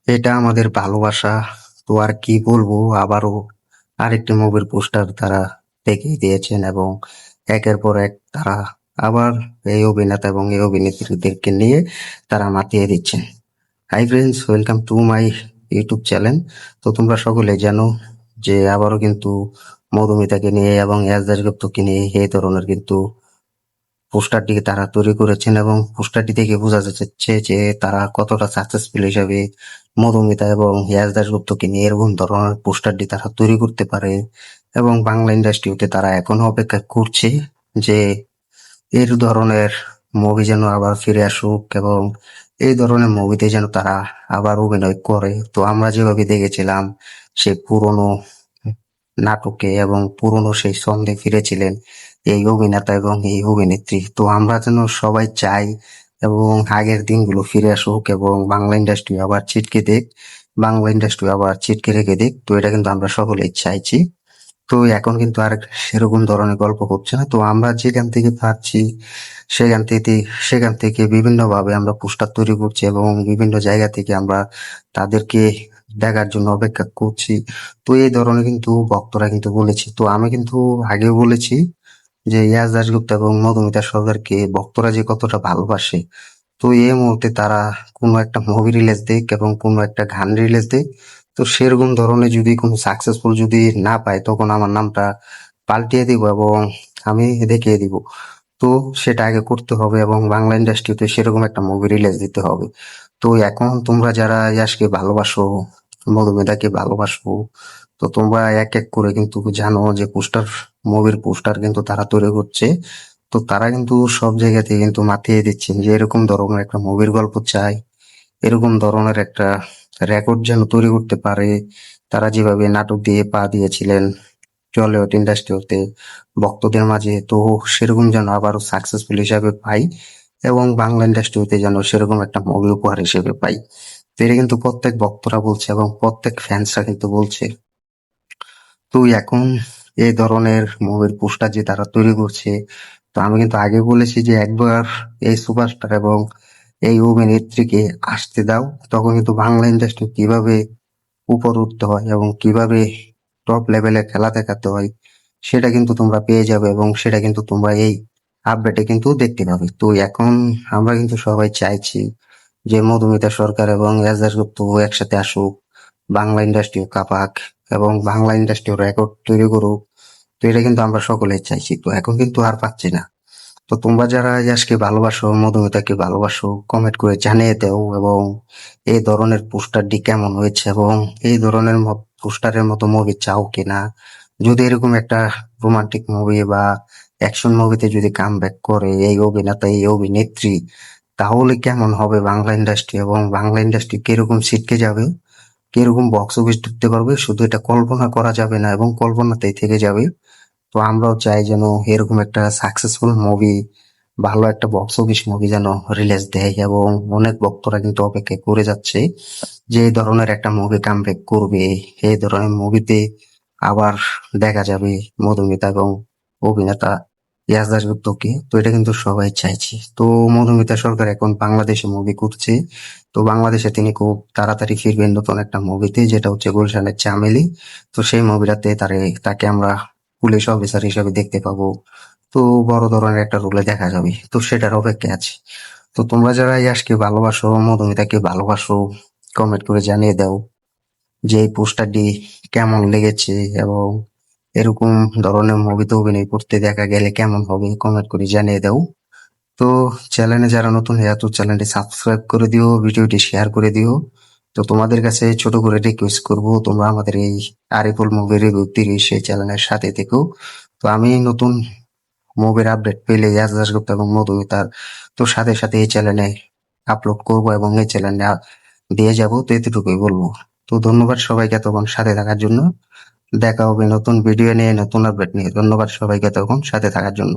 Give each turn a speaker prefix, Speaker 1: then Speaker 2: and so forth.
Speaker 1: এটা আমাদের ভালোবাসা। তো আর কি বলবো, আবারও আরেকটি মুভির পোস্টার তারা দেখিয়ে দিয়েছেন এবং একের পর এক তারা আবার এই অভিনেতা এবং এই অভিনেত্রীদেরকে নিয়ে তারা মাতিয়ে দিচ্ছেন। Hi friends, welcome to my YouTube channel. তো তোমরা সকলে জানো যে আবারও কিন্তু মধুমিতাকে নিয়ে এবং এস দাশগুপ্তকে নিয়ে এই ধরনের কিন্তু পোস্টারটি তারা তৈরি করেছেন এবং পোস্টারটি দেখে বোঝা যাচ্ছে যে তারা কতটা সাকসেসফুল হিসাবে মধুমিতা এবং ইয়াস দাশগুপ্তকে নিয়ে এরকম ধরনের পোস্টারটি তারা তৈরি করতে পারে। এবং বাংলা ইন্ডাস্ট্রিতে তারা এখনো অপেক্ষা করছে যে এর ধরনের মুভি যেন আবার ফিরে আসুক এবং এই ধরনের মুভিতে যেন তারা আবার অভিনয় করে। তো আমরা যেভাবে দেখেছিলাম সে পুরনো নাটকে এবং পুরনো সেই ছন্দে ফিরেছিলেন এই অভিনেতা এবং এই অভিনেত্রী। তো আমরা যেন সবাই চাই এবং আগের দিনগুলো ফিরে আসুক এবং বাংলা ইন্ডাস্ট্রি আবার ছিটকে দিক, বাংলা ইন্ডাস্ট্রি আবার ছিটকে রেখে দিক। তো এটা কিন্তু আমরা সকলেই চাইছি। তো এখন কিন্তু আর সেরকম ধরনের গল্প হচ্ছে না। তো আমরা যেখান থেকে পাচ্ছি সেখান থেকে সেখান থেকে বিভিন্নভাবে আমরা পোস্টার তৈরি করছি এবং বিভিন্ন জায়গা থেকে আমরা তাদেরকে দেখার জন্য অপেক্ষা করছি। তো এই ধরনের কিন্তু ভক্তরা কিন্তু বলেছে। তো আমি কিন্তু আগেও বলেছি যে ইয়াস দাশগুপ্ত এবং মধুমিতা সরকারকে ভক্তরা যে কতটা ভালোবাসে। তো এই মুহূর্তে তারা কোনো একটা মুভি রিলিজ দিক এবং কোনো একটা গান রিলিজ দিক, তো সেরকম ধরনের যদি কোনো সাকসেসফুল যদি না পায় তখন আমার নামটা পাল্টিয়ে দিব এবং আমি দেখিয়ে দিব। তো সেটা আগে করতে হবে এবং বাংলা ইন্ডাস্ট্রিতে সেরকম একটা মুভি রিলিজ দিতে হবে। তো এখন তোমরা যারা ইয়াসকে ভালোবাসো, মধুমিতাকে ভালোবাসো, তো তোমরা এক এক করে কিন্তু জানো যে মুভির পোস্টার কিন্তু তারা তৈরি করছে। তো তারা কিন্তু সব জায়গা থেকে কিন্তু মাতিয়ে দিচ্ছেন যে এরকম ধরনের একটা মুভির গল্প চাই, এরকম ধরনের একটা রেকর্ড যেন তৈরি করতে পারে। তারা যেভাবে নাটক দিয়ে পা দিয়েছিলেন টলিউড ইন্ডাস্ট্রিতে ভক্তদের মাঝে, তো সেরকম যেন আবারও সাকসেসফুল হিসাবে পাই এবং বাংলা ইন্ডাস্ট্রিতে যেন সেরকম একটা মুভি উপহার হিসেবে পাই। তো এটা কিন্তু প্রত্যেক ভক্তরা বলছে এবং প্রত্যেক ফ্যান্সরা কিন্তু বলছে। তো এখন এই ধরনের মুভির পোস্টার যে তারা তৈরি করছে, তো আমি কিন্তু আগে বলেছি যে একবার এই সুপারস্টার এবং এই অভিনেত্রীকে আসতে দাও, তখন কিন্তু বাংলা ইন্ডাস্ট্রি কিভাবে উপরে উঠতে হয় এবং কিভাবে টপ লেভেলে খেলা দেখাতে হয় সেটা কিন্তু তোমরা পেয়ে যাবে এবং সেটা কিন্তু তোমরা এই আপডেটে কিন্তু দেখতে পাবে। তো এখন আমরা কিন্তু সবাই চাইছি যে মধুমিতা সরকার এবং এস দাশগুপ্ত একসাথে আসুক, বাংলা ইন্ডাস্ট্রিও কাঁপাক এবং বাংলা ইন্ডাস্ট্রিও রেকর্ড তৈরি করুক। তো এটা কিন্তু আমরা সকলেই চাইছি। তো এখন কিন্তু আর পাচ্ছি না। তো তোমরা যারা ইয়াসকে ভালোবাসো, মধুমিতাকে ভালোবাসো, কমেন্ট করে জানিয়ে দাও এবং এই ধরনের পোস্টারটি কেমন হয়েছে এবং এই ধরনের পোস্টারের মতো মুভি চাও কিনা। যদি এরকম একটা রোমান্টিক মুভি বা অ্যাকশন মুভিতে যদি কামব্যাক করে এই অভিনেতা এই অভিনেত্রী, তাহলে কেমন হবে বাংলা ইন্ডাস্ট্রি এবং বাংলা ইন্ডাস্ট্রি কিরকম ছিটকে যাবে, কিরকম বক্স অফিস ঢুকতে পারবে, শুধু এটা কল্পনা করা যাবে না এবং কল্পনাতেই থেকে যাবে। তো আমরাও চাই যেন এরকম একটা সাকসেসফুল মুভি, ভালো একটা বক্স অফিস মুভি যেন রিলিজ দেয় এবং অনেক ভক্তরা কিন্তু অপেক্ষা করে যাচ্ছে যে এই ধরনের একটা মুভি কামব্যাক করবে। এই ধরনের মুভিতে আবার দেখা যাবে মধুমিতা এবং অভিনেতা ইয়াস দাশগুপ্তকে। তো এটা কিন্তু সবাই চাইছে। তো মধুমিতা সরকার এখন বাংলাদেশে মুভি করছে। তো বাংলাদেশে তিনি খুব তাড়াতাড়ি ফিরবেন নতুন একটা মুভিতে, যেটা হচ্ছে গুলশানের চামেলি। তো সেই মুভিটাতে তাকে আমরা পুলিশ অফিসার হিসেবে দেখতে পাবো। তো বড় ধরনের একটা রোলে দেখা যাবে। তো সেটার অপেক্ষায় আছি। তো তোমরা যারা ইয়াশকে ভালোবাসো, মধুমিতাকে ভালোবাসো, কমেন্ট করে জানিয়ে দাও যে এই পোস্টারটি কেমন লেগেছে এবং এরকম ধরনের মুভিতে অভিনয় করতে দেখা গেলে কেমন হবে, কমেন্ট করে জানিয়ে দাও। তো চ্যানেলে যারা নতুন হয়ে তো চ্যানেলটি সাবস্ক্রাইব করে দিও, ভিডিওটি শেয়ার করে দিও। তো তোমাদের কাছে ছোট করে রিকোয়েস্ট করব, তোমরা আমাদের এই আরিফুল মুভি রিভিউ 30 এই চ্যানেলের সাথে থেকো। তো আমি নতুন মুভির আপডেট পেলে ইয়াস দাশগুপ্ত এবং মধুমিতার তো সাথে সাথে এই চ্যানেলে আপলোড করব এবং এই চ্যানেলে দিয়ে যাব। তো এতটুকুই বলবো। তো ধন্যবাদ সবাইকে এতক্ষণ সাথে থাকার জন্য। দেখা হবে নতুন ভিডিও নিয়ে, নতুন আপডেট নিয়ে। ধন্যবাদ সবাইকে এতক্ষণ সাথে থাকার জন্য।